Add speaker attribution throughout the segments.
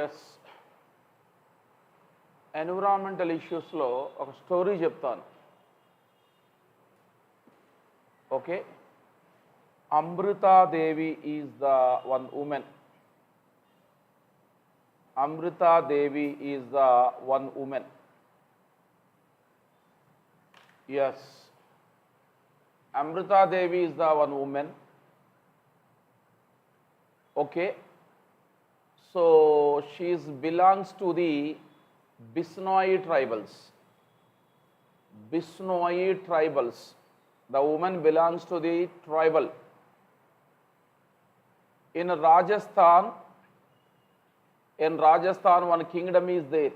Speaker 1: Yes environmental ఇష్యూస్లో ఒక story చెప్తాను. Okay, Amrita Devi is the one woman. Amrita Devi is the one woman. Yes, Amrita Devi is the one woman. Okay, so she belongs to the Bishnoi tribals. Bishnoi tribals. The woman belongs to the tribal. In Rajasthan, one kingdom is there.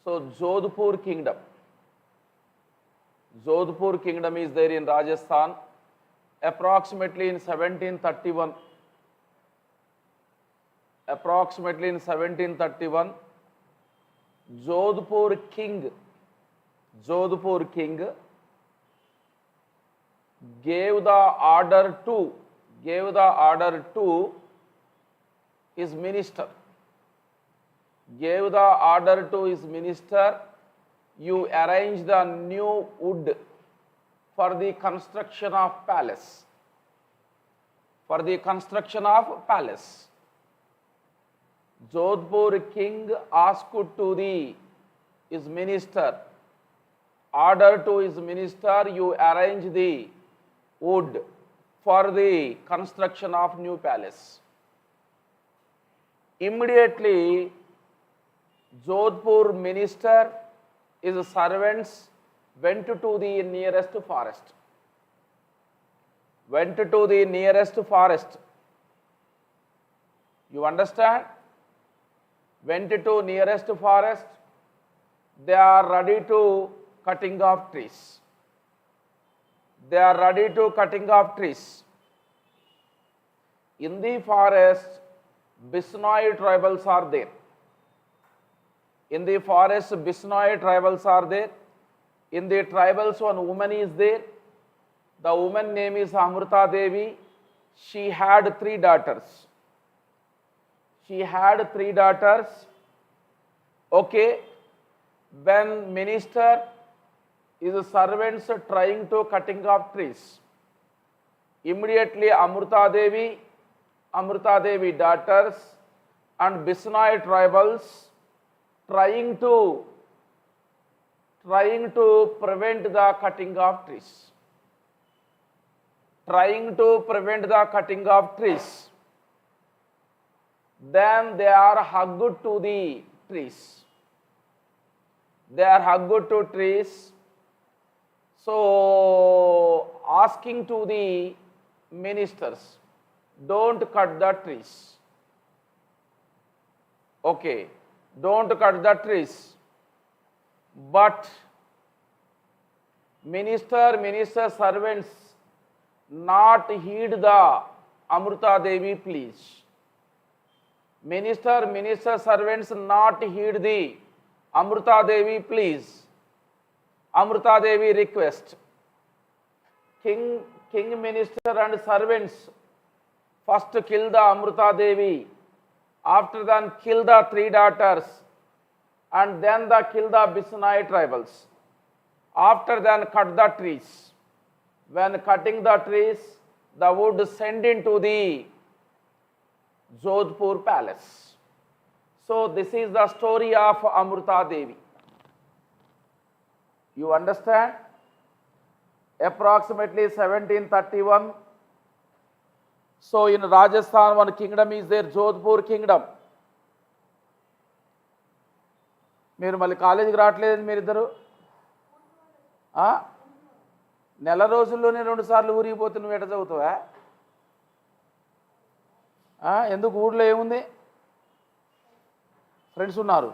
Speaker 1: So Jodhpur kingdom. Jodhpur kingdom is there in Rajasthan. Approximately in 1731, Jodhpur king gave the order to his minister. You arrange the new wood for the construction of palace. Jodhpur king asked to his minister, you arrange the wood for the construction of new palace. Immediately, Jodhpur minister, his servants went to the nearest forest. You understand? Went to nearest forest. They are ready to cutting off trees. In the forest, Bishnoi tribals are there. In the tribals, one woman is there. The woman name is Amrutadevi. She had three daughters. Okay, when minister, his servants trying to cutting off trees, immediately Amrutadevi daughters and Bishnoi tribals trying to prevent the cutting of trees. Then they are hugged to the trees. So asking to the ministers, don't cut the trees. Okay, don't cut the trees. But minister servants not heed the Amrutadevi pleas. Minister servants not heed the Amrutadevi pleas, Amrutadevi request. King minister and servants first kill the Amrutadevi, after then kill the three daughters, and then kill the Bishnoi tribals. After then cut the trees. When cutting the trees, the wood sent into the Jodhpur palace. So this is the story of Amrutadevi. You understand? Approximately 1731. So in Rajasthan, one kingdom is there, Jodhpur kingdom. మీరు మళ్ళీ కాలేజీకి రావట్లేదు మీరిద్దరు. నెల రోజుల్లోనే 2 సార్లు ఊరికి పోతే నువ్వు ఎట చదువుతావా? ఎందుకు? ఊళ్ళో ఏముంది? ఫ్రెండ్స్ ఉన్నారు.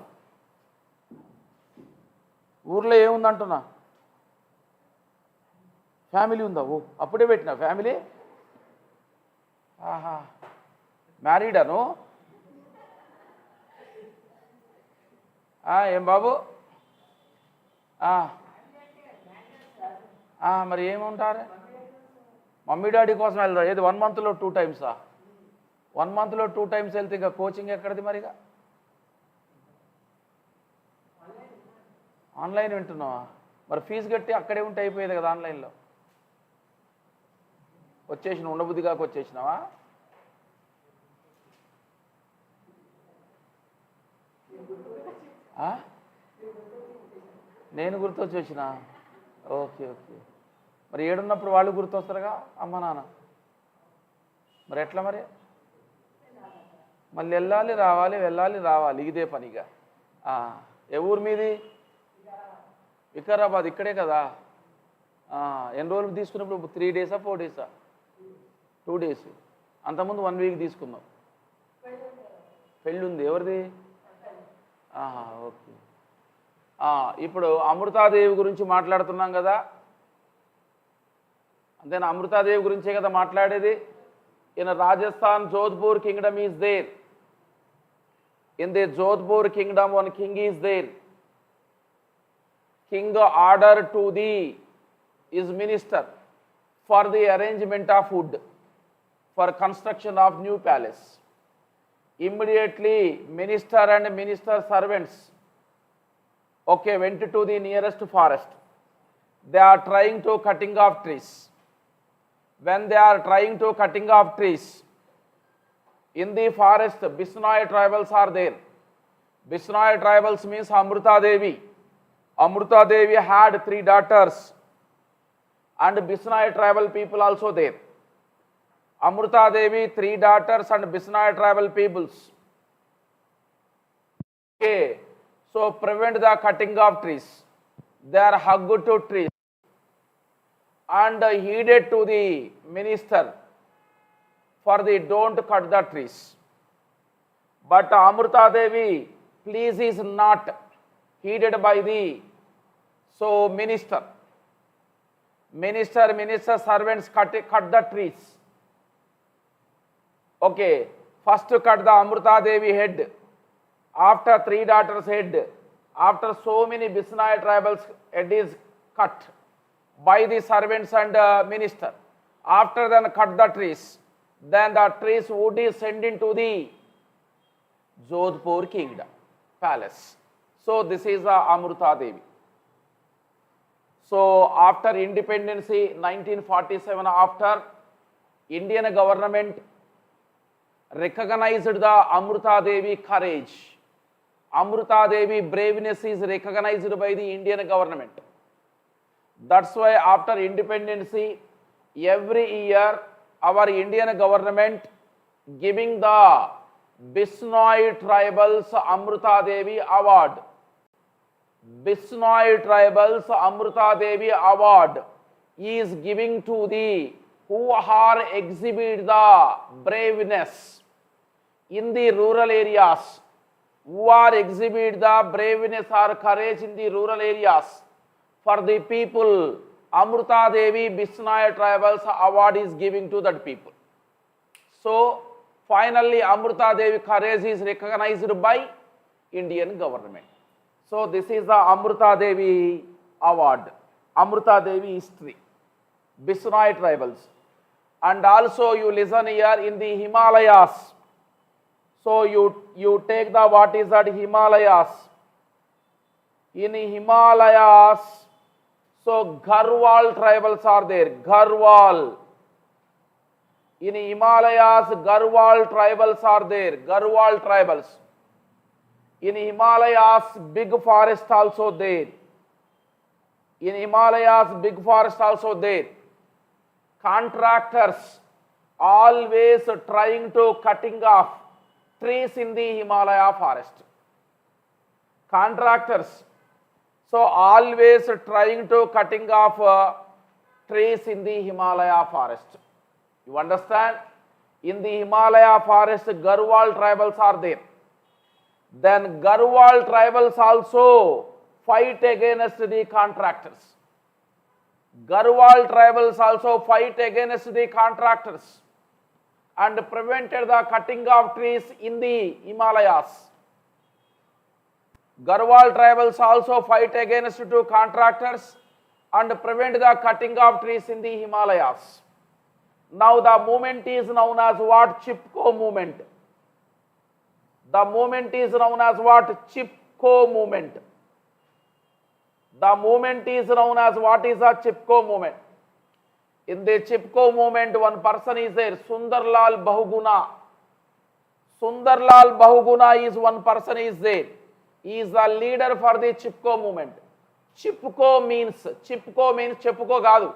Speaker 1: ఊర్లో ఏముంది అంటున్నా? ఫ్యామిలీ ఉందా? ఓ, అప్పుడే పెట్టినా ఫ్యామిలీ. మ్యారీడాను? ఏం బాబు? మరి ఏముంటారు? మమ్మీ డాడీ కోసం వెళ్దా? ఏది 1 monthలో 2 times? 1 monthలో 2 times వెళ్తే ఇక కోచింగ్ ఎక్కడిది మరిగా? ఆన్లైన్ వింటున్నావా? మరి ఫీజు కట్టి అక్కడే ఉంటే అయిపోయేది కదా ఆన్లైన్లో. వచ్చేసిన ఉండబుద్ధి కాక వచ్చేసినావా? నేను గుర్తొచ్చేసిన. Okay okay. మరి ఏడున్నప్పుడు వాళ్ళు గుర్తొస్తారుగా అమ్మ నాన్న. మరి ఎట్లా మరి? మళ్ళీ వెళ్ళాలి రావాలి వెళ్ళాలి రావాలి ఇదే పనిగా. ఏ ఊరు మీది? వికారాబాద్. ఇక్కడే కదా. ఎన్ని రోజులు తీసుకున్నప్పుడు? 3 days 4 days? 2 days. అంతకుముందు 1 week తీసుకున్నాం. పెళ్ళి ఉంది. ఎవరిది? ఓకే. ఇప్పుడు అమృతాదేవి గురించి మాట్లాడుతున్నాం కదా. అంతేనా? అమృతాదేవి గురించే కదా మాట్లాడేది. In Rajasthan Jodhpur kingdom is there. In the Jodhpur kingdom one king is there. King order to the is minister for the arrangement of wood for construction of new palace. Immediately minister and minister servants went to the nearest forest. They are trying to cutting off trees. When they are trying to cutting off trees in the forest, Bisnoy tribals are there. Bisnoy tribals means Amruta Devi. Amruta Devi had 3 daughters and Bisnoy tribal people also there. Amruta Devi, 3 daughters and Bisnoy tribal peoples. So prevent the cutting of trees. They are hugged to trees and heeded to the minister for the don't cut the trees. But Amruta Devi please is not heeded by the minister servants cut the trees. First cut the Amruta Devi head, after 3 daughters head, after so many Bisnoy tribals head is cut by the servants and minister. After then cut the trees, then the trees wood is sent into the Jodhpur kingdom palace. So this is Amruta Devi. So after independence 1947, after Indian government recognized the Amruta Devi courage. Amruta Devi braveness is recognized by the Indian government. That's why after independence every year our Indian government giving the Bisnoy tribals Amruta Devi award. Bisnoy tribals Amruta Devi award is giving to the who are exhibit the braveness in the rural areas, who are exhibit the braveness or courage in the rural areas. For the people, Amruta Devi Bisnoy tribals award is giving to that people. So finally Amruta Devi courage is recognized by Indian government. So this is the Amruta Devi award, Amruta Devi history, Bisnoy tribals. And also you listen here in the Himalayas. So you take the what is that Himalayas. In Himalayas, so Garhwal tribals are there, Garhwal. In Himalayas, Garhwal tribals are there, Garhwal tribals. In Himalayas, big forest also there. In Himalayas, big forest also there. Contractors always trying to cutting off trees in the Himalaya forest. Contractors, so always trying to cutting off trees in the Himalaya forest. You understand? In the Himalaya forest, Garhwal tribals are there. Then Garhwal tribals also fight against the contractors. Garhwal tribals also fight against the contractors and prevented the cutting of trees in the Himalayas. Garhwal tribals also fight against two contractors and prevent the cutting of trees in the Himalayas. Now the movement is known as what? Chipko movement. The movement is known as what? Chipko movement. The movement is known as what is a Chipko movement. In the Chipko movement, one person is there, Sundarlal Bahuguna. Sundarlal Bahuguna is one person is there. He is the leader for the Chipko movement. Chipko means Chipko gadu.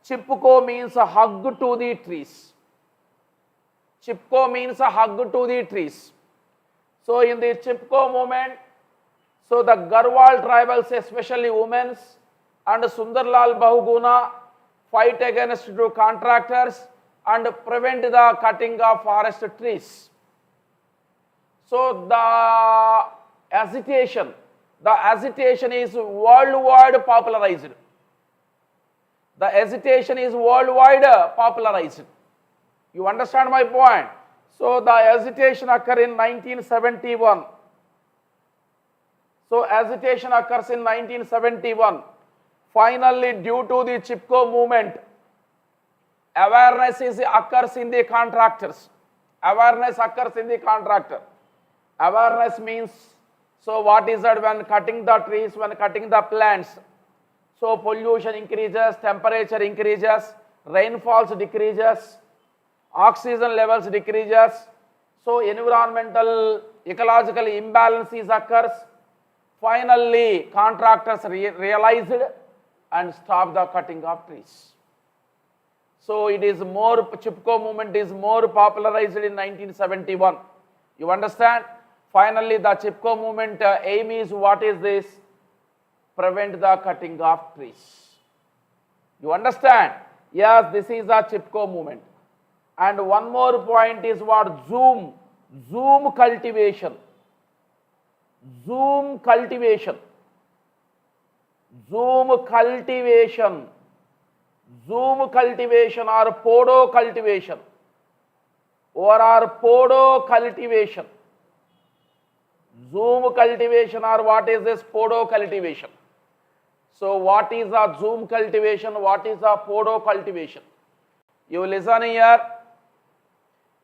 Speaker 1: Chipko means a hug to the trees. Chipko means a hug to the trees. So in the Chipko movement, so the Garhwal tribals, especially women, and Sundarlal Bahuguna fight against the contractors and prevent the cutting of forest trees. So the agitation is worldwide popularized. The agitation is worldwide popularized. You understand my point? So the agitation occurred in 1971. So agitation occurs in 1971. Finally, due to the Chipko movement, awareness occurs in the contractors. Awareness occurs in the contractor. Awareness means, so what is that? When cutting the trees, when cutting the plants, so pollution increases, temperature increases, rainfalls decreases, oxygen levels decreases, so environmental, ecological imbalances occurs. Finally, contractors realized and stopped the cutting of trees. So it is more, Chipko movement is more popularized in 1971. You understand? Finally, the Chipko movement aim is, what is this? Prevent the cutting of trees. You understand? Yes, this is the Chipko movement. And one more point is what? Zoom cultivation. Zoom cultivation. Zoom cultivation. Zoom cultivation or podo cultivation. Or podo cultivation. Zoom cultivation or what is this? Podo cultivation. So what is a zoom cultivation? What is a podo cultivation? You listen here.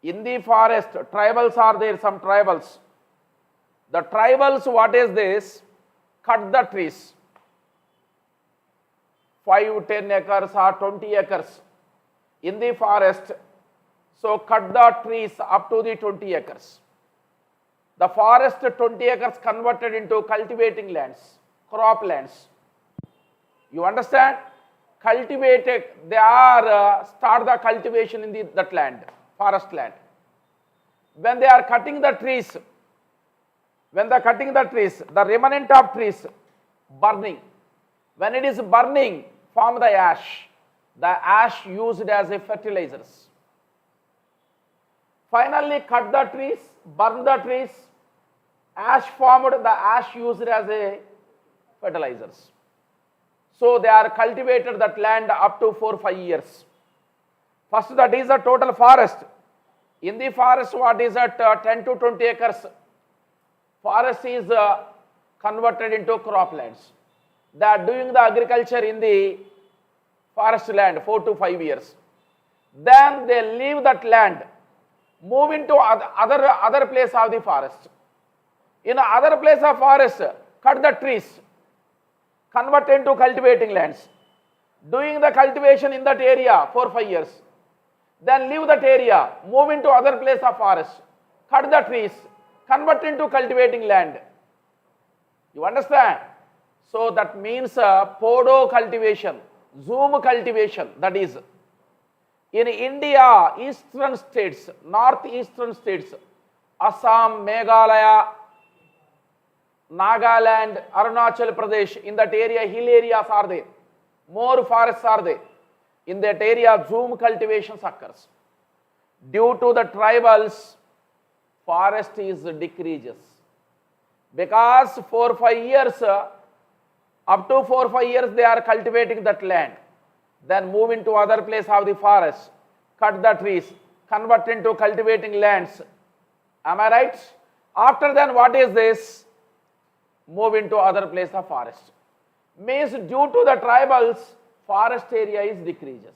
Speaker 1: In the forest, tribals are there, some tribals. The tribals, what is this? Cut the trees. 5, 10 acres or 20 acres in the forest. So cut the trees up to the 20 acres. The forest 20 acres converted into cultivating lands, crop lands. You understand? Cultivated, they are start the cultivation in that land, forest land. When they are cutting the trees, the remnant of trees burning. When it is burning, form the ash. The ash used as a fertilizers. Finally, cut the trees, burn the trees, ash formed, the ash used as a fertilizers. So they are cultivated that land up to 4-5 years. First, that is a total forest. In the forest, what is that? 10 to 20 acres. Forest is converted into croplands. They are doing the agriculture in the forest land 4 to 5 years. Then they leave that land, move into other place of the forest. In other place of forest, cut the trees, convert into cultivating lands. Doing the cultivation in that area 4-5 years. Then leave that area, move into other place of forest, cut the trees, convert into cultivating land. You understand? So that means podo cultivation, zoom cultivation, that is. In India, eastern states, northeastern states, Assam, Meghalaya, Nagaland, Arunachal Pradesh, in that area, hill areas are there. More forests are there. In that area, zoom cultivation occurs. Due to the tribals, forest is decreases. Because 4-5 years, up to 4-5 years, they are cultivating that land. Then move into other place of the forest, cut the trees, convert into cultivating lands. Am I right? After then, what is this? Move into other place of forest. Means due to the tribals, forest area is decreases.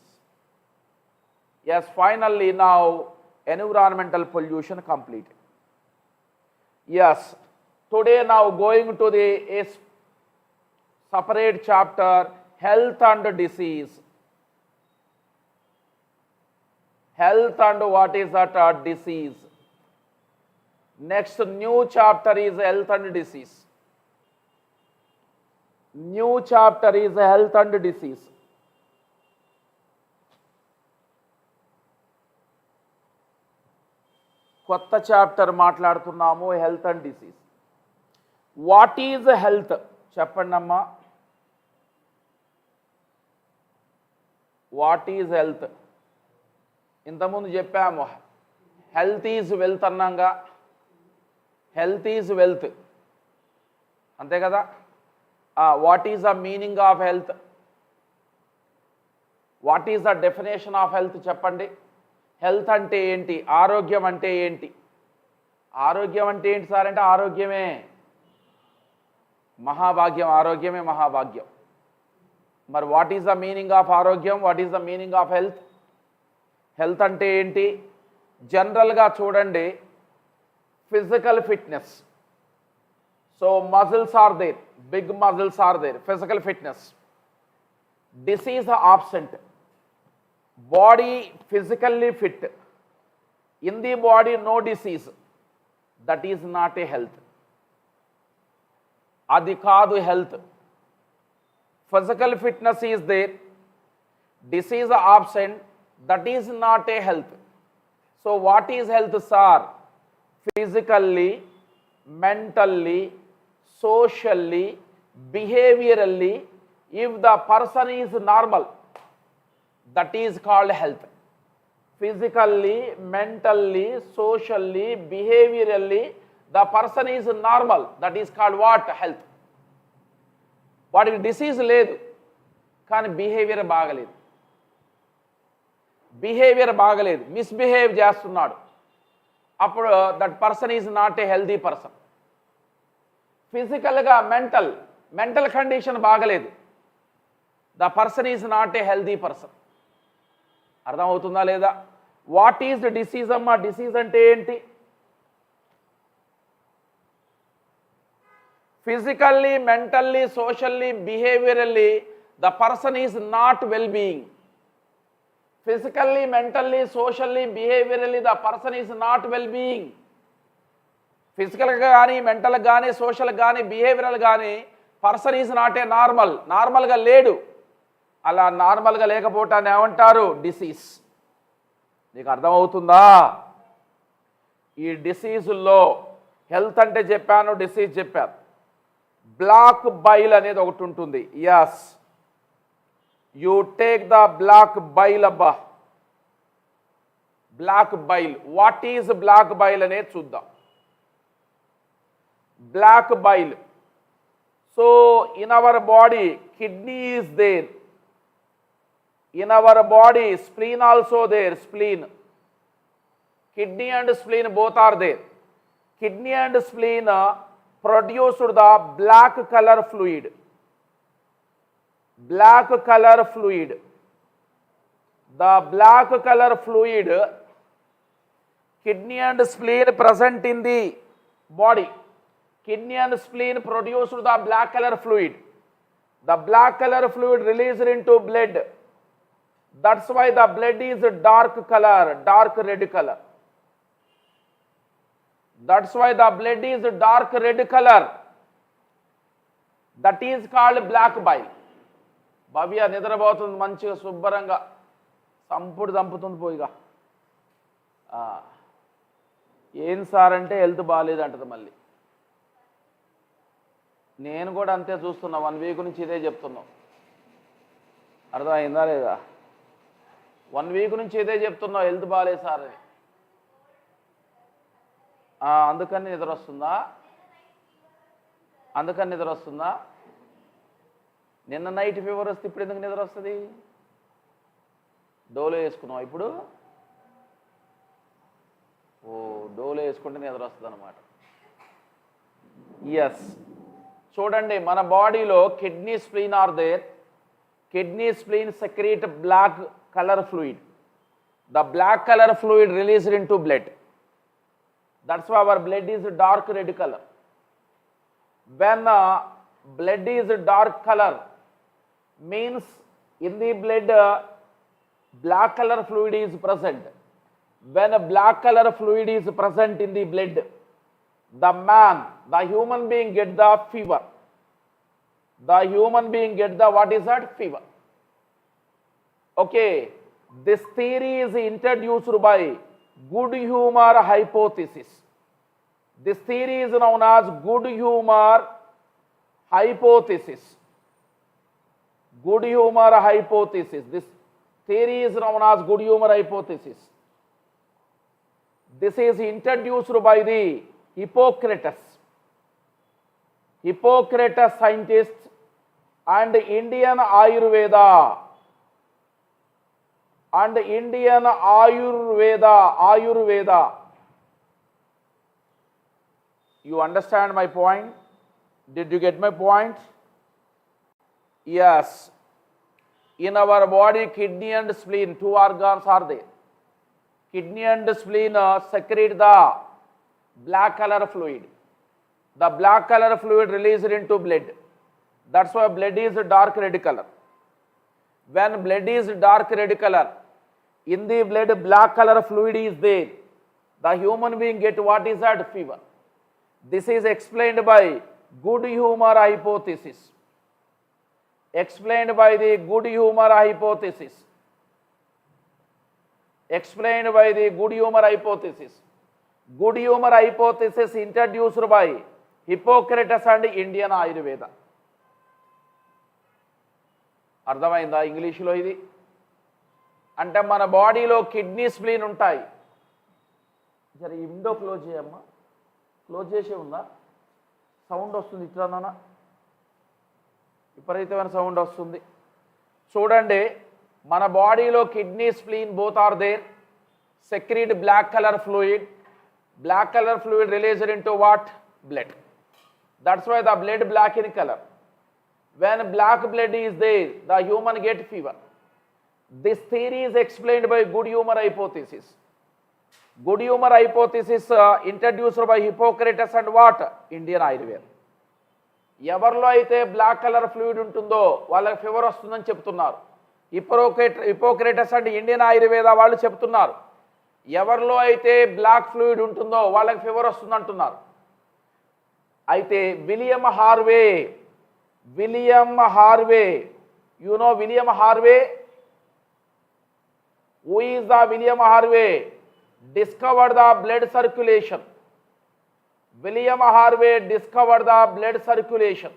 Speaker 1: Yes, finally now environmental pollution completed. Yes, today now going to the separate chapter, health and disease. Health and what is that? Disease. Next new chapter is health and disease. New chapter is health and disease. కొత్త chapter మాట్లాడుతున్నాము, health and disease. What is health చెప్పండి అమ్మా. What is health? ఇంతకుముందు చెప్పాము health is wealth అన్నాగా. Health is wealth, అంతే కదా. What is the meaning of health? What is the definition of health చెప్పండి. హెల్త్ అంటే ఏంటి? ఆరోగ్యం అంటే ఏంటి? ఆరోగ్యం అంటే ఏంటి సార్ అంటే ఆరోగ్యమే మహాభాగ్యం, ఆరోగ్యమే మహాభాగ్యం. మరి what is the meaning of ఆరోగ్యం? What is the meaning of health? Health అంటే ఏంటి? జనరల్గా చూడండి, physical fitness. So muscles are there, big muscles are there, physical fitness. Disease absent. Body physically fit, in the body no disease, that is not a health. Adi kaadu health. Physical fitness is there, disease absent, that is not a health. So what is health sir? Physically, mentally, socially, behaviorally, if the person is normal, that is called health. Physically, mentally, socially, behaviorally, the person is normal, that is called what? Health. వాడికి disease లేదు కానీ behaviour బాగలేదు. Behaviour బాగలేదు, misbehave చేస్తున్నాడు, అప్పుడు that person is not a healthy person. ఫిజికల్గా mental condition బాగలేదు, the person is not a healthy person. అర్థమవుతుందా లేదా? వాట్ ఈజ్ ద డిసీజ్ అమ్మా? డిసీజ్ అంటే ఏంటి? Physically, mentally, socially, behaviourally the person is not well being. Physically, mentally, socially, behaviourally the person is not well being. ఫిజికల్గా కానీ, మెంటల్గా కానీ, social కానీ, బిహేవియరల్ కానీ పర్సన్ ఈజ్ నాట్ ఏ నార్మల్గా లేడు. అలా నార్మల్గా లేకపోవటాన్ని ఏమంటారు? డిసీజ్. నీకు అర్థమవుతుందా? ఈ డిసీజుల్లో హెల్త్ అంటే చెప్పాను, డిసీజ్ చెప్పాను. బ్లాక్ బైల్ అనేది ఒకటి ఉంటుంది. Yes, you take the black bile. అబ్బా, black bile. What is black bile అనేది చూద్దాం. Black bile. So in our body kidney is there. In our body, spleen also there, spleen. Kidney and spleen both are there. Kidney and spleen produced the black color fluid. Black color fluid. The black color fluid, kidney and spleen present in the body. Kidney and spleen produced the black color fluid. The black color fluid released into blood. That's why the blood is dark color, dark red color. That's why the blood is dark red color. That is called black bile. భవ్య నిద్రపోతుంది మంచిగా శుభ్రంగా, చంపుతుంది పోయిగా. ఏం sir అంటే health బాగాలేదంటది మళ్ళీ. నేను కూడా అంతే చూస్తున్నా, 1 వీక్ నుంచి ఇదే చెప్తున్నాం. అర్థమైందా లేదా? 1 వీక్ నుంచి ఇదే చెప్తున్నావు, హెల్త్ బాగాలేదు సార్ అని. అందుకని నిద్ర వస్తుందా? నిన్న నైట్ ఫీవర్ వస్తే ఇప్పుడు ఎందుకు నిద్ర వస్తుంది? డోలో వేసుకున్నావు ఇప్పుడు? ఓ, డోలో వేసుకుంటే నిద్ర వస్తుంది అనమాట. ఎస్, చూడండి, మన బాడీలో kidney, spleen are there. Kidney, spleen secrete black color fluid. the black color fluid released into blood. That's why our blood is dark red color. When blood is dark color, means in the blood black color fluid is present. When a black color fluid is present in the blood, the human being get the fever. The human being get the, what is that? Fever. Okay, this theory is introduced by good humor hypothesis. This theory is known as good humor hypothesis. Good humor hypothesis. This theory is known as good humor hypothesis. This is introduced by the Hippocrates. Hippocrates scientist and Indian Ayurveda. And Indian Ayurveda. You understand my point? Did you get my point? Yes. In our body, kidney and spleen, two organs are there. Kidney and spleen secrete the black color fluid. The black color fluid released into blood. That's why blood is dark red color. When blood is dark red color, in the blood black color fluid is there. The human being get, what is that? Fever. This is explained by good humor hypothesis. Explained by the good humor hypothesis. Explained by the good humor hypothesis. Good humor hypothesis introduced by Hippocrates and Indian Ayurveda. అర్థమైందా ఇంగ్లీష్లో ఇది? అంటే మన బాడీలో kidney spleen ఉంటాయి. సరే ఈ window close చేయమ్మా. క్లోజ్ చేసే ఉందా? సౌండ్ వస్తుంది ఇట్లా నాన్న, విపరీతమైన సౌండ్ వస్తుంది. చూడండి, మన బాడీలో kidney spleen both are there, secrete black color fluid. Black color fluid released into what? Blood. That's why the blood black in color. When black blood is there, the human get fever. This theory is explained by good humor hypothesis. Good humor hypothesis introduced by Hippocrates and what? Indian Ayurveda. ఎవరిలో అయితే black colour fluid ఉంటుందో వాళ్ళకి fever వస్తుందని చెప్తున్నారు. హిపోక్రేటస్ and Indian Ayurveda వాళ్ళు చెప్తున్నారు ఎవరిలో అయితే బ్లాక్ ఫ్లూయిడ్ ఉంటుందో వాళ్ళకి ఫీవర్ వస్తుంది అంటున్నారు. అయితే William Harvey, you know William Harvey? Who is the William Harvey? discovered the blood circulation. William Harvey discovered the blood circulation.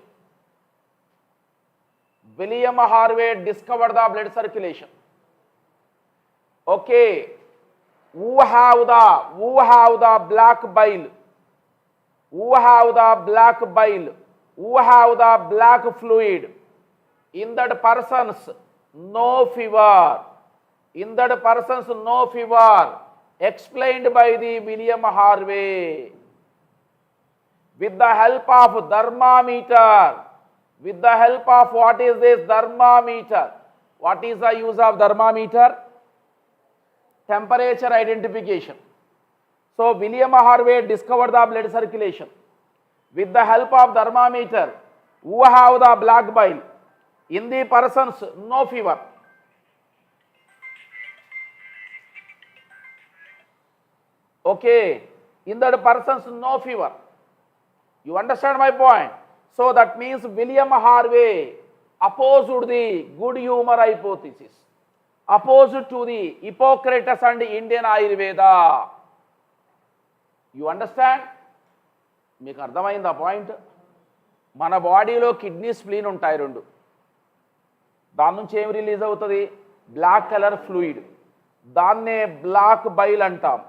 Speaker 1: William Harvey discovered the blood circulation. Okay, who have the black bile? Who have the black bile? Who have the black fluid? In that persons no fever. In that persons no fever. Explained by the William Harvey. With the help of thermometer. With the help of what is this? Thermometer. What is the use of thermometer? Temperature identification. So William Harvey discovered the blood circulation. With the help of thermometer, who have the black bile? In the persons no fever. Okay, in that persons no fever. You understand my point? So that means William Harvey opposed the good humor hypothesis, opposed to the Hippocrates and Indian Ayurveda. You understand? మీకు అర్థమైంది ఆ point? మన బాడీలో kidney spleen ఉంటాయి రెండు, దాని నుంచి ఏం రిలీజ్ అవుతుంది? Black colour fluid. దాన్నే బ్లాక్ బైల్ అంటాం.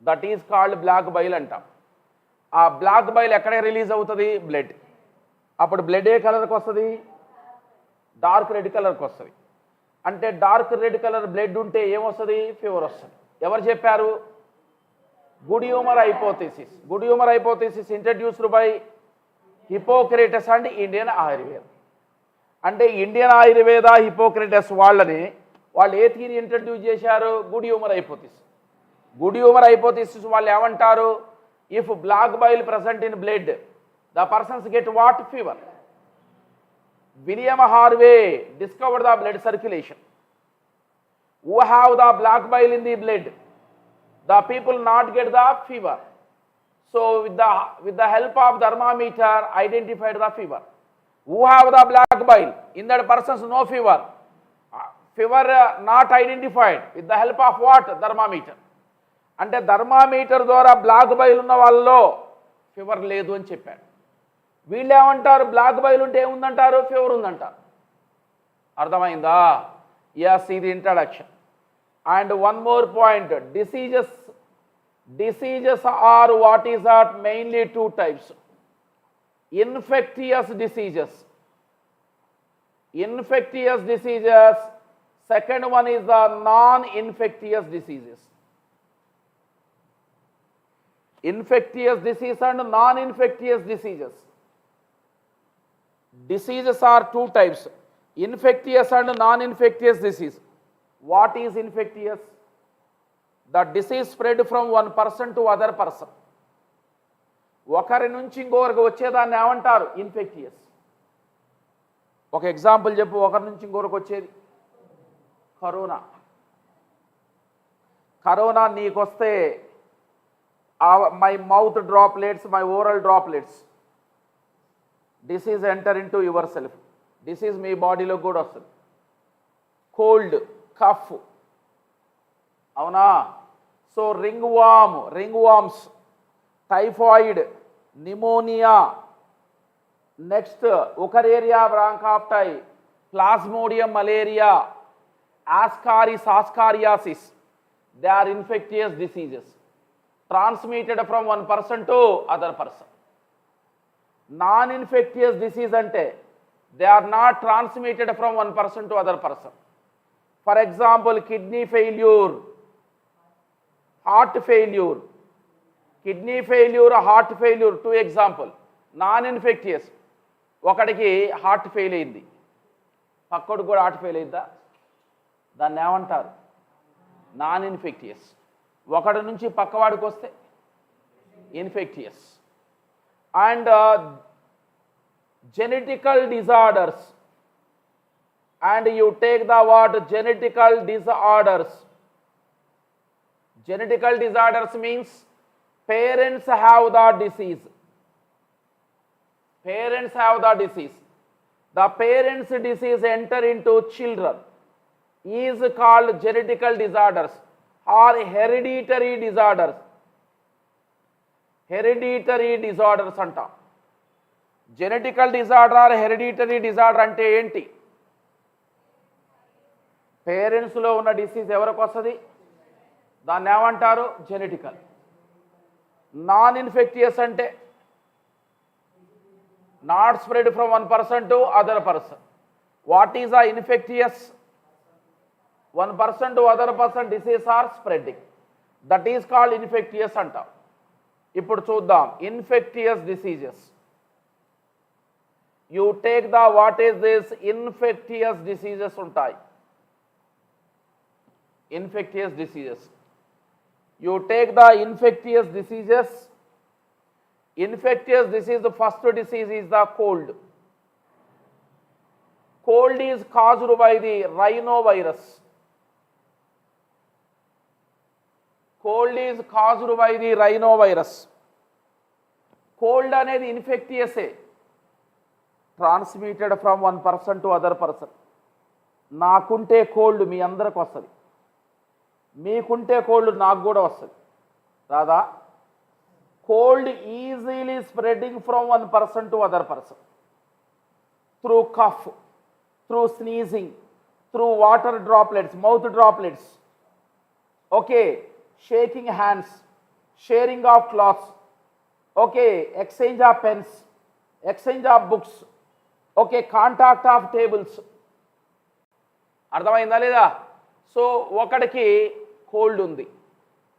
Speaker 1: That is called black bile అంటాం. ఆ బ్లాక్ బైల్ ఎక్కడ రిలీజ్ అవుతుంది? బ్లడ్. అప్పుడు బ్లడ్ ఏ కలర్కి వస్తుంది? డార్క్ రెడ్ కలర్కి వస్తుంది. అంటే డార్క్ రెడ్ కలర్ బ్లడ్ ఉంటే ఏమొస్తుంది? ఫీవర్ వస్తుంది. ఎవరు చెప్పారు? Good humour hypothesis. Good humour hypothesis introduced by Hippocrates and Indian Ayurveda. అంటే ఇండియన్ ఆయుర్వేద హిపోక్రేటస్ వాళ్ళని వాళ్ళు ఏ థియరీ ఇంట్రడ్యూస్ చేశారు? Good humour hypothesis. Good humour hypothesis వాళ్ళు ఏమంటారు? If black bile present in blood, the persons get what? Fever. William Harvey discovered the blood circulation. Who have the black bile in the blood, the people not get the fever. So with the help of thermometer identified the fever. Who have the black bile, in that persons no fever. Fever not identified, with the help of what? Thermometer. అంటే thermometer ద్వారా black bile ఉన్న వాళ్ళలో fever లేదు అని చెప్పాడు. వీళ్ళు ఏమంటారు? Black bile ఉంటే ఏముందంటారు? ఫీవర్ ఉందంటారు. అర్థమైందా? ఎస్, ఇది introduction. And one more point, diseases are what is are mainly two types. Infectious diseases, second one is the non infectious diseases. Infectious disease and non-infectious diseases. Diseases are two types, infectious and non-infectious disease. What is infectious? The disease spread from one person to other person. ఒకరి నుంచి ఇంకొకరికి వచ్చేదాన్ని ఏమంటారు? Infectious. ఒక example చెప్పు, ఒకరి నుంచి ఇంకొకరికి వచ్చేది. కరోనా నీకు వస్తే my mouth droplets, my oral droplets, disease enter into yourself. Disease మీ బాడీలో కూడా వస్తుంది. కోల్డ్, కఫ్, అవునా? So ringworms, typhoid, pneumonia, next Wuchereria bancrofti, plasmodium malaria, ascariasis, they are infectious diseases transmitted from one person to other person. Non-infectious disease ante they are not transmitted from one person to other person. For example, kidney failure, heart failure. Two example, non-infectious. ఒకడికి heart fail అయింది, పక్కోడికి కూడా heart fail అయిందా? దాన్ని ఏమంటారు? Non infectious. ఒకడి నుంచి పక్కవాడికి వస్తే infectious. And genetical disorders, and you take the what? Genetical disorders means parents have the disease. The parents disease enter into children is called genetical disorders or hereditary disorders. అంటాం. Genetical disorder or hereditary disorder అంటే ఏంటి? పేరెంట్స్లో ఉన్న disease ఎవరికి వస్తుంది? దాన్ని ఏమంటారు? Genetical. Non infectious అంటే not spread from one person to other person. What is a infectious? one person to other person disease are spreading, that is called infectious అంటాం. ఇప్పుడు చూద్దాం infectious diseases. You take the what is this? Infectious diseases ఉంటాయి. Infectious diseases, you take the infectious diseases. Infectious disease, the first disease is the cold. Cold is caused by the rhinovirus. Cold అనేది ఇన్ఫెక్టియసే, transmitted from one person to other person. నాకుంటే cold మీ అందరికి వస్తుంది, మీకుంటే cold నాకు కూడా వస్తుంది రాదా? Cold easily spreading from one person to other person through cough, through sneezing, through water droplets, mouth droplets. Okay, shaking hands, sharing of cloths, okay, exchange of pens, exchange of books, okay, contact of tables. అర్థమైందా లేదా? So ఒకడికి cold ఉంది,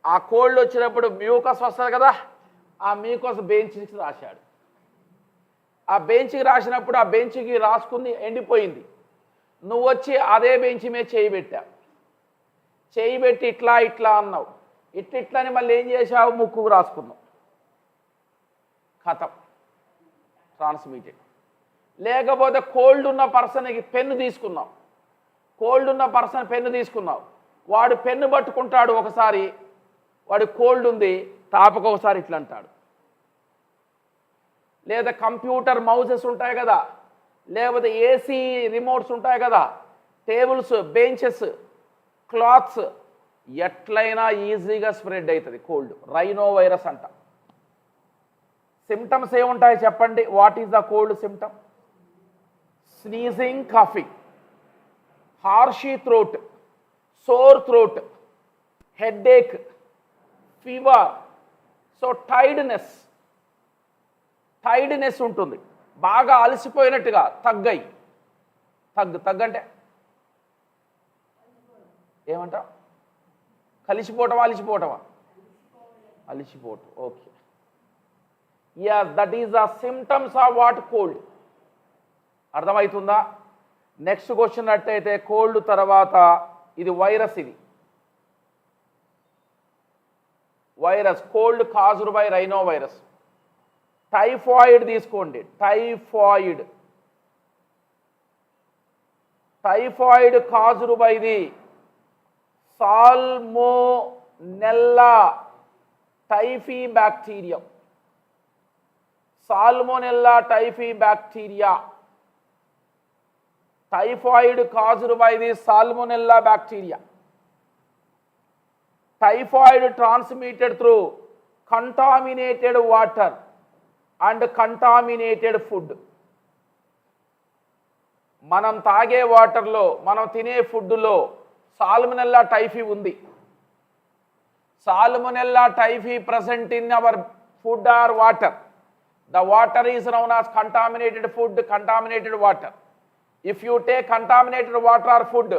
Speaker 1: ఆ cold వచ్చినప్పుడు mucus వస్తుంది కదా, ఆ mucus బెంచ్కి రాశాడు. ఆ బెంచ్కి రాసినప్పుడు ఆ బెంచ్కి రాసుకుంది ఎండిపోయింది. నువ్వు వచ్చి అదే బెంచ్ మీద చేయి పెట్టావు, చేయి పెట్టి ఇట్లా ఇట్లా అన్నావు, ఇట్లని మళ్ళీ ఏం చేసావు, ముక్కుకు రాసుకున్నావు, ఖతం, ట్రాన్స్మిటెడ్. లేకపోతే కోల్డ్ ఉన్న పర్సన్కి పెన్ను తీసుకున్నావు, కోల్డ్ ఉన్న పర్సన్ పెన్ను తీసుకున్నావు, వాడు పెన్ను పట్టుకుంటాడు, ఒకసారి వాడు కోల్డ్ ఉంది తాపకు ఒకసారి ఇట్లా అంటాడు. లేదా కంప్యూటర్ మౌసెస్ ఉంటాయి కదా, లేకపోతే ఏసీ రిమోట్స్ ఉంటాయి కదా, టేబుల్స్, బెంచెస్, క్లాత్స్, ఎట్లయినా ఈజీగా స్ప్రెడ్ అవుతుంది కోల్డ్. రైనో వైరస్ అంట. సిమ్టమ్స్ ఏముంటాయి చెప్పండి? What is the cold symptom? Sneezing, coughing, harsh throat, sore throat, headache, fever. So tiredness ఉంటుంది, బాగా అలసిపోయినట్టుగా, తగ్గంటే ఏమంటా? కలిసిపోవటమా అలిసిపోవటమా? అలిసిపోవటం. Okay, yes, that is the symptoms of what? Cold. అర్థమవుతుందా? నెక్స్ట్ క్వశ్చన్ అట్టయితే కోల్డ్ తర్వాత ఇది వైరస్. ఇది virus, cold caused by rhinovirus. Typhoid తీసుకోండి. Typhoid caused by the Salmonella typhi bacteria. Salmonella typhi bacteria. Typhoid caused by the salmonella bacteria. Typhoid transmitted through contaminated water and contaminated food. మనం తాగే వాటర్లో, మనం తినే ఫుడ్లో salmonella typhi ఉంది. Salmonella typhi present in our food or water. The water is known as contaminated food, contaminated water. If you take contaminated water or food,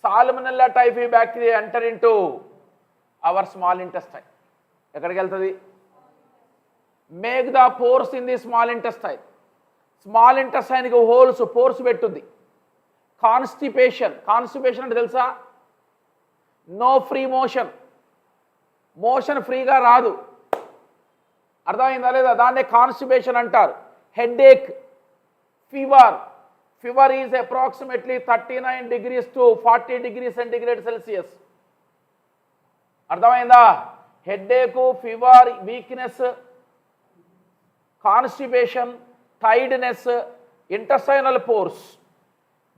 Speaker 1: Salmonella typhi bacteria enter into our small intestine. ఎక్కడికి వెళ్తుంది? Make the pores in the small intestine. Small ఇంటెస్టైన్కి holes, pores పెట్టుద్ది. Constipation అంటే తెలుసా? No free motion, motion ఫ్రీగా రాదు. అర్థమైందా లేదా? దాన్నే కాన్స్టిపేషన్ అంటారు. Headache, fever is approximately 39 degrees to 40 degrees centigrade Celsius. అర్థమైందా? Headache, fever, weakness, constipation, tiredness, intestinal pores.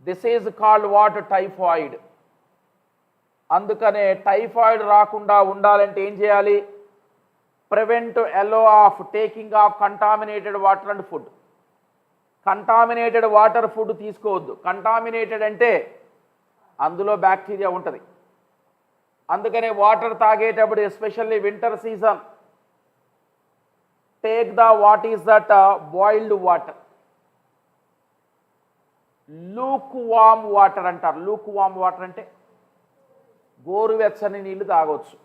Speaker 1: This is called what? Typhoid. అందుకనే టైఫాయిడ్ రాకుండా ఉండాలంటే ఏం చేయాలి? Prevent allow of taking of contaminated water and food. Contaminated water, food తీసుకోవద్దు. Contaminated అంటే అందులో bacteria ఉంటుంది. అందుకనే వాటర్ తాగేటప్పుడు, especially winter season, take the what is that? Boiled water. Lukewarm water అంటారు. లూక్ వామ్ వాటర్ అంటే గోరువెచ్చని నీళ్లు తాగొచ్చు,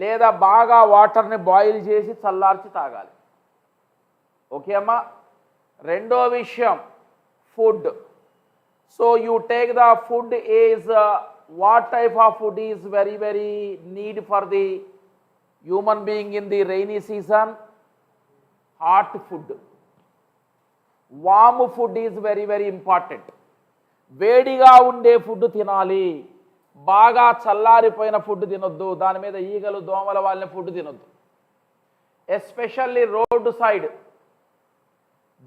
Speaker 1: లేదా బాగా వాటర్ని బాయిల్ చేసి చల్లార్చి తాగాలి. ఓకే అమ్మా? రెండో విషయం food. So you take the food is what type of food is very very need for the human being in the rainy season? Hot food. Warm food is very very important. వేడిగా ఉండే food తినాలి, బాగా చల్లారిపోయిన food తినొద్దు. దాని మీద ఈగలు, దోమల వాళ్ళని ఫుడ్ తినొద్దు. Especially road side,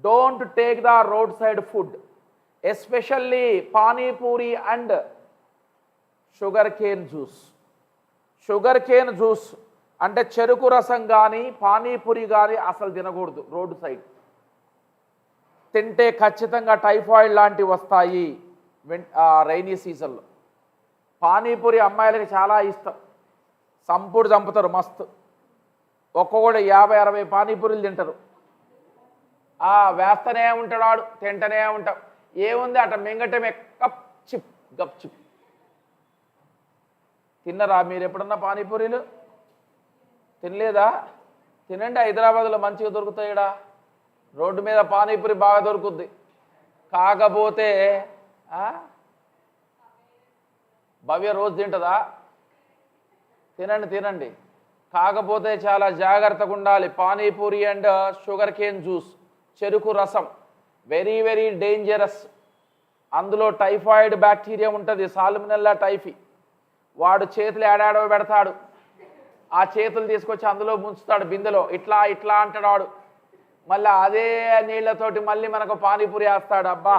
Speaker 1: don't take the road side food. Especially panipuri and sugar cane juice. Sugar cane juice అంటే చెరుకు రసం కానీ, పానీపూరి కానీ అసలు తినకూడదు రోడ్డు సైడ్. తింటే ఖచ్చితంగా టైఫాయిడ్ లాంటివి వస్తాయి రైనీ సీజన్లో. పానీపూరి అమ్మాయిలకి చాలా ఇష్టం, సంపుడు చంపుతారు మస్తు. ఒక్కొక్కడు 50-60 పానీపూరీలు తింటారు. వేస్తనే ఉంటాడు వాడు, తింటనే ఉంటాం. ఏముంది అట మింగటమే, కప్ చిప్ గప్ చిప్. తిన్నరా మీరు ఎప్పుడన్నా పానీపూరీలు? తినలేదా? తినండి, హైదరాబాద్లో మంచిగా దొరుకుతాయిడా. రోడ్డు మీద పానీపూరి బాగా దొరుకుద్ది. కాకపోతే భవ్య రోజు తింటుందా? తినండి తినండి, కాకపోతే చాలా జాగ్రత్తగా ఉండాలి. Panipuri and sugar cane juice, చెరుకు రసం వెరీ వెరీ డేంజరస్. అందులో టైఫాయిడ్ బ్యాక్టీరియా ఉంటుంది, సాల్మనెల్లా టైఫీ. వాడు చేతులు ఏడాడో పెడతాడు, ఆ చేతులు తీసుకొచ్చి అందులో ముంచుతాడు బిందెలో, ఇట్లా ఇట్లా అంటాడు వాడు. మళ్ళీ అదే నీళ్లతోటి మళ్ళీ మనకు పానీపూరి వేస్తాడు. అబ్బా,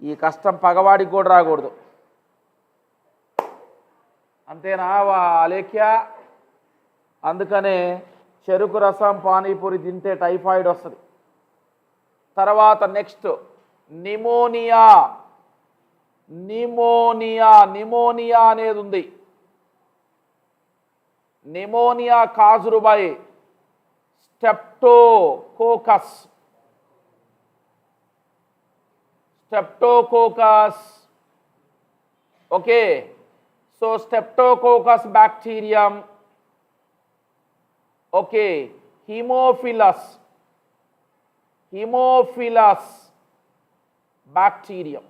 Speaker 1: ఈ కష్టం పగవాడికి కూడా రాకూడదు. అంతేనా అలేఖ్య? అందుకనే చెరుకు రసం పానీపూరి తింటే టైఫాయిడ్ వస్తుంది. తర్వాత నెక్స్ట్ నిమోనియా. నిమోనియా నిమోనియా అనేది ఉంది. Pneumonia కాజుడ్ by streptococcus. Streptococcus. Okay, so streptococcus bacterium. Okay, Haemophilus. Hemophilus bacterium.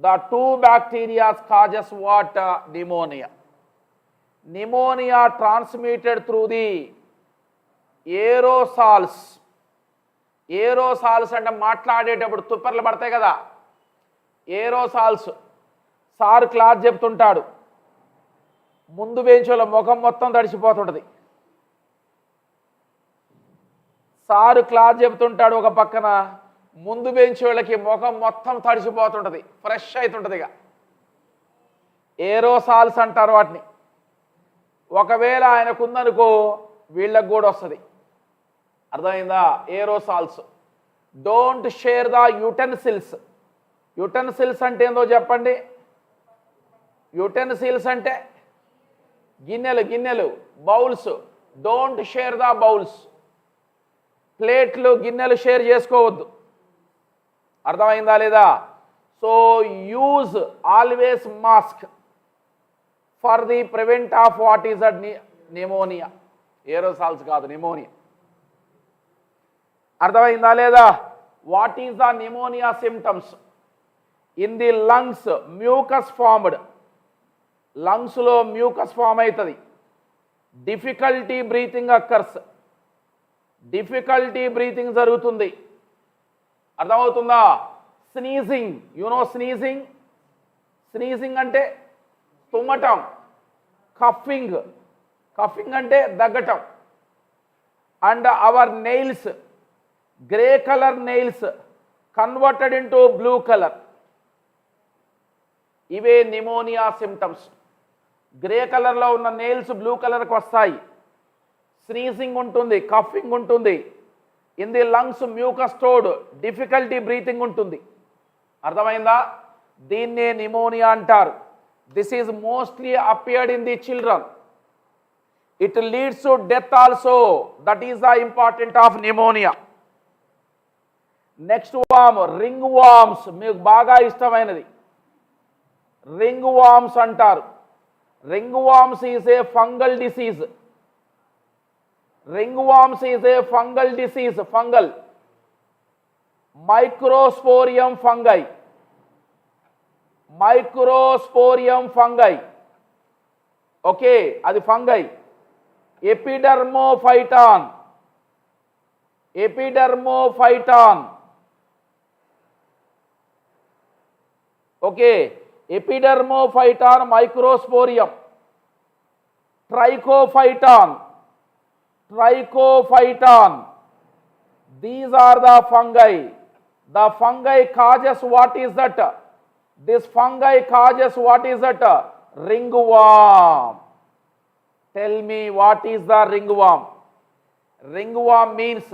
Speaker 1: The two bacteria causes what? Pneumonia. Pneumonia transmitted through the aerosols. Aerosols అంటే మాట్లాడేటప్పుడు తుప్పర్లు పడతాయి కదా, ఏరోసాల్స్. సార్ క్లాస్ చెప్తుంటాడు, ముందు బెంచ్ల ముఖం మొత్తం తడిసిపోతుంటుంది. సారు క్లాస్ చెబుతుంటాడు, ఒక పక్కన ముందు బెంచ్ వాళ్ళకి ముఖం మొత్తం తడిసిపోతుంటుంది, ఫ్రెష్ అవుతుంటుంది. ఇక ఏరోసాల్స్ అంటారు వాటిని. ఒకవేళ ఆయనకుందనుకో వీళ్ళకి కూడా వస్తుంది. అర్థమైందా? Aerosols. Don't share the utensils. Utensils అంటే ఏందో చెప్పండి. యుటెన్సిల్స్ అంటే గిన్నెలు, గిన్నెలు, bowls. Don't share the bowls. ప్లేట్లు, గిన్నెలు షేర్ చేసుకోవద్దు. అర్థమైందా లేదా? So use always mask for the prevent of what is that pneumonia. Aerosols కాదు, నిమోనియా. అర్థమైందా లేదా? What is the pneumonia symptoms? In the lungs mucus formed. లంగ్స్లో మ్యూకస్ ఫామ్ అవుతుంది. Difficulty breathing occurs. Difficulty breathing జరుగుతుంది. అర్థమవుతుందా? Sneezing. You know sneezing? Sneezing అంటే తుమ్మటం. Coughing. Coughing అంటే దగ్గటం. And our nails, grey colour nails converted into blue colour. ఇవే pneumonia symptoms. Grey కలర్లో ఉన్న నెయిల్స్ బ్లూ కలర్కి వస్తాయి. స్నీజింగ్ ఉంటుంది, కఫింగ్ ఉంటుంది. In the lungs mucus stored, difficulty breathing ఉంటుంది. అర్థమైందా? దీన్నే నిమోనియా అంటారు. This is mostly appeared in the children. It leads to death also. That is the important of pneumonia. Next warm, ring worms. మీకు బాగా ఇష్టమైనది ring worms అంటారు. Ring worms is a fungal disease. Ringworms is a fungal disease. Fungal. Microsporium fungi. Microsporium fungi. Okay, అది fungi. Epidermophyton. Epidermophyton. Okay, Epidermophyton, Microsporium. Trichophyton. Trichophyton. These are the fungi. The fungi causes what is that? This fungi causes what is that? Ringworm. Tell me, what is the ringworm? Ringworm means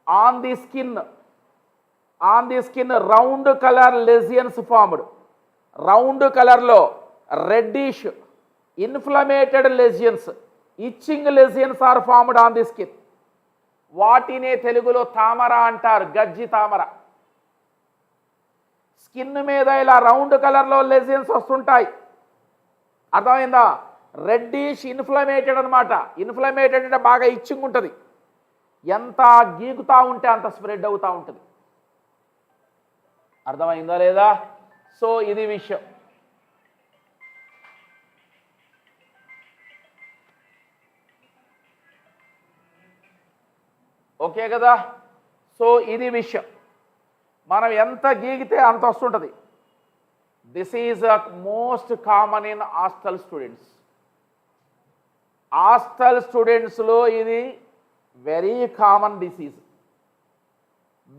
Speaker 1: on the skin. On the skin, round color lesions formed. Round color lo reddish inflamed lesions, itching lesions are formed on the skin. వాటినే తెలుగులో తామర అంటారు, గజ్జి తామర. Skin మీద ఇలా round కలర్లో లెజియన్స్ వస్తుంటాయి. అర్థమైందా? రెడ్డిష్ ఇన్ఫ్లమేటెడ్ అనమాట. ఇన్ఫ్లమేటెడ్ అంటే బాగా ఇచ్చింగ్ ఉంటుంది. ఎంత గీకుతా ఉంటే అంత స్ప్రెడ్ అవుతూ ఉంటుంది. అర్థమైందా లేదా? సో ఇది విషయం. ఓకే కదా. సో ఇది విషయం, మనం ఎంత గీగితే అంత వస్తుంటుంది. This is most common in hostel students. Hostel స్టూడెంట్స్లో ఇది very common disease.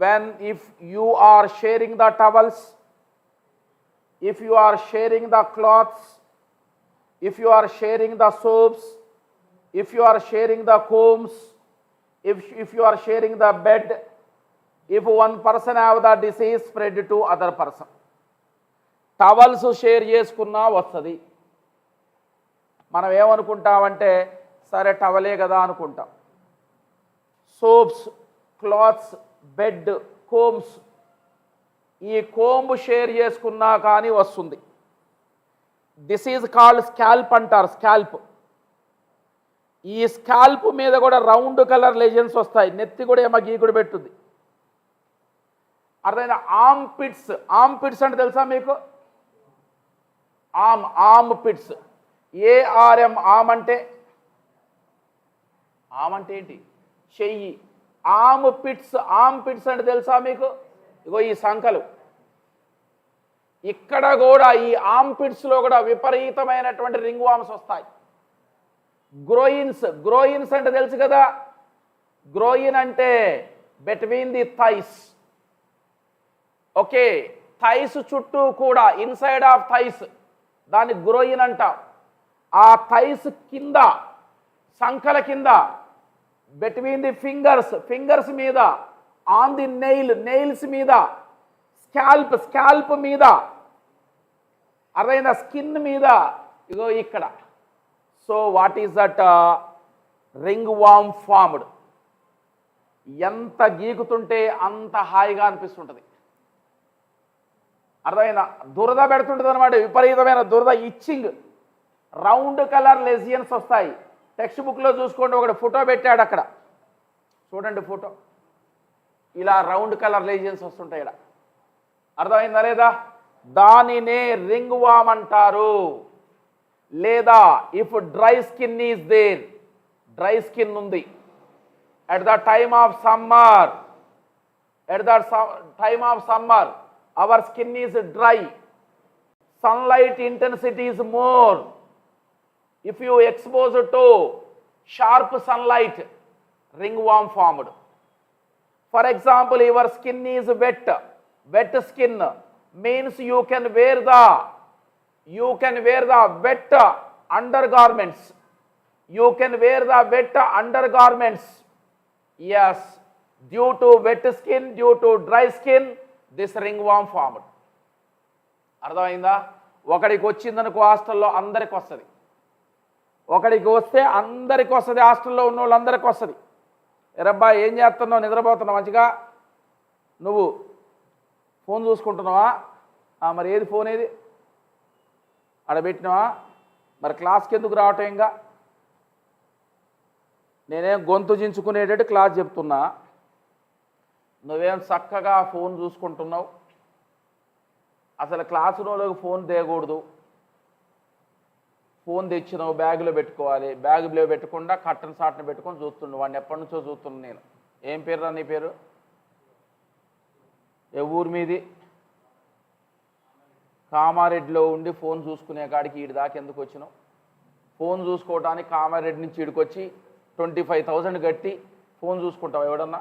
Speaker 1: When if you are sharing the towels, if you are sharing the cloths, if you are sharing the soaps, if you are sharing the combs, if you are sharing the bed, if one person have the disease spread to other person, towels share చేసుకున్నా వస్తుంది. మనం ఏమనుకుంటామంటే సరే టవలే కదా అనుకుంటాం. Soaps, clothes, bed, combs, ఈ comb share చేసుకున్నా కానీ వస్తుంది. దిస్ ఈజ్ కాల్డ్ స్కాల్ప్ అంటారు, స్కాల్ప్. ఈ స్కాల్ప్ మీద కూడా రౌండ్ కలర్ లెజెన్స్ వస్తాయి. నెత్తి కూడా ఏమో గీకుడు పెట్టుద్ది. అర్థమైనా? ఆర్మ్ పిట్స్, ఆర్మ్ పిట్స్ అంటే తెలుసా మీకు? Arm pits, ARM. ఆర్మ్ అంటే ఏంటి? చెయ్యి. ఆర్మ్ పిట్స్, ఆర్మ్ పిట్స్ అంటే తెలుసా మీకు? ఇగో ఈ సంకలు. ఇక్కడ కూడా ఈ ఆర్మ్ పిట్స్లో కూడా విపరీతమైనటువంటి రింగ్ వామ్స్ వస్తాయి. గ్రోయిన్స్, గ్రోయిన్స్ అంటే తెలుసు కదా. గ్రోయిన్ అంటే between the thighs. Okay, thighs చుట్టూ కూడా, ఇన్సైడ్ ఆఫ్ థైస్, దాన్ని గ్రోయిన్ అంటాం. ఆ థైస్ కింద, సంకల కింద, బిట్వీన్ ది ఫింగర్స్, ఫింగర్స్ మీద, ఆన్ ది నెయిల్స్ మీద, స్కాల్ప్ మీద, అరైన స్కిన్ మీద, ఇగో ఇక్కడ. So what is that? Ring warm formed. ఎంత గీకుతుంటే అంత హాయిగా అనిపిస్తుంటుంది. అర్థమైనా? దురద పెడుతుంటుంది అనమాట, విపరీతమైన దురద, ఇచ్చింగ్. రౌండ్ కలర్ లెజియన్స్ వస్తాయి. టెక్స్ట్ బుక్లో చూసుకోండి, ఒకటి ఫోటో పెట్టాడు అక్కడ, చూడండి ఫోటో. ఇలా రౌండ్ కలర్ లెజియన్స్ వస్తుంటాయి ఇక్కడ. అర్థమైందా లేదా? దానినే రింగ్ వామ్ అంటారు. లేదా if dry skin is there, dry skin ఉంది at the time of summer, our skin is dry, sunlight intensity is more, if you expose to sharp sunlight, ringworm formed. For example, your skin is wet skin means you can wear the wet undergarments, yes, due to wet skin, due to dry skin, this ringworm formed. అర్థమైందా? ఒకడికి వచ్చిందనుకో హాస్టల్లో అందరికి వస్తుంది, ఒకడికి వస్తే అందరికి వస్తుంది, హాస్టల్లో ఉన్న వాళ్ళందరికీ వస్తుంది. ఎరబ్బా ఏం చేస్తున్నావు? నిద్రపోతున్నావు మంచిగా? నువ్వు ఫోన్ చూసుకుంటున్నావా? మరి ఏది ఫోన్, ఏది ఆడబెట్టినావా? మరి క్లాస్కి ఎందుకు రావటం? ఇంకా నేనేం గొంతు చించుకునేటట్టు క్లాస్ చెప్తున్నా, నువ్వేం చక్కగా ఫోన్ చూసుకుంటున్నావు. అసలు క్లాసు రూమ్లోకి ఫోన్ తేయకూడదు. ఫోన్ తెచ్చినావు బ్యాగులో పెట్టుకోవాలి, బ్యాగులో పెట్టకుండా కట్టన్ సాట్ని పెట్టుకొని చూస్తుండు. వాడిని ఎప్పటి నుంచో చూస్తున్నాను నేను. ఏం పేరు నీ పేరు? ఏ ఊరు మీది? కామారెడ్డిలో ఉండి ఫోన్ చూసుకునే కాడికి ఈడి దాకా ఎందుకు వచ్చినావు? ఫోన్ చూసుకోవడానికి కామారెడ్డి నుంచి ఈడికొచ్చి 25,000 కట్టి ఫోన్ చూసుకుంటావు ఎవడన్నా?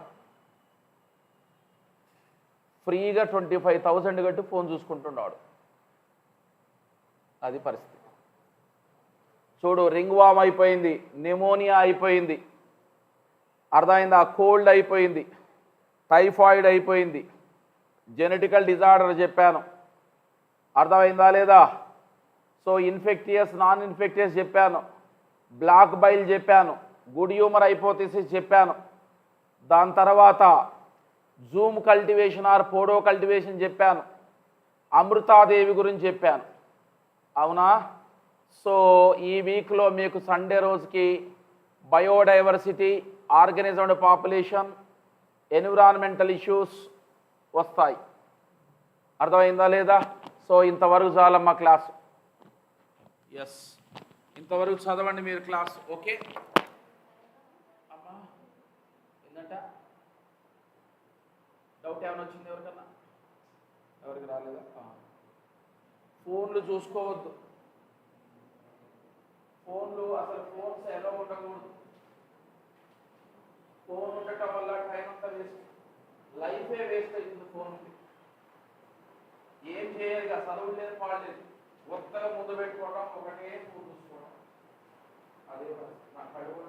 Speaker 1: ఫ్రీగా 25,000 కట్టి ఫోన్ చూసుకుంటున్నాడు. అది పరిస్థితి. చూడు, రింగ్ వామ్ అయిపోయింది, నిమోనియా అయిపోయింది, అర్థమైందా? కోల్డ్ అయిపోయింది, టైఫాయిడ్ అయిపోయింది, జెనెటికల్ డిజార్డర్ చెప్పాను, అర్థమైందా లేదా? సో ఇన్ఫెక్టియస్, నాన్ ఇన్ఫెక్టియస్ చెప్పాను, బ్లాక్ బైల్ చెప్పాను, గుడ్ హ్యూమర్ హైపోథిసిస్ చెప్పాను, దాని తర్వాత జూమ్ కల్టివేషన్ ఆర్ పోడో కల్టివేషన్ చెప్పాను, అమృతాదేవి గురించి చెప్పాను. అవునా? సో ఈ వీక్లో మీకు సండే రోజుకి biodiversity, organism population, environmental issues వస్తాయి. అర్థమైందా లేదా? సో ఇంతవరకు చాలమ్మా క్లాస్. ఎస్, ఇంతవరకు చదవండి మీరు క్లాస్. ఓకే అమ్మా, ఏంటంట? డౌట్ ఏమైనా వచ్చింది ఎవరికన్నా? ఎవరికి రాలేదా? ఫోన్లు చూసుకోవద్దు. ఫోన్లు అసలు ఫోన్స్ ఎలా ఉండకూడదు. ఫోన్ ఉండటం వల్ల టైం అంతా వేస్ట్, లైఫే వేస్ట్ అవుతుంది ఫోన్. ఏం చేయాలి? చదువు లేదు, పాడలేదు, కొత్తగా ముందు పెట్టుకోవడం, ఒకటే ఫోన్ చూసుకోవడం. అదే నాకు కడుపు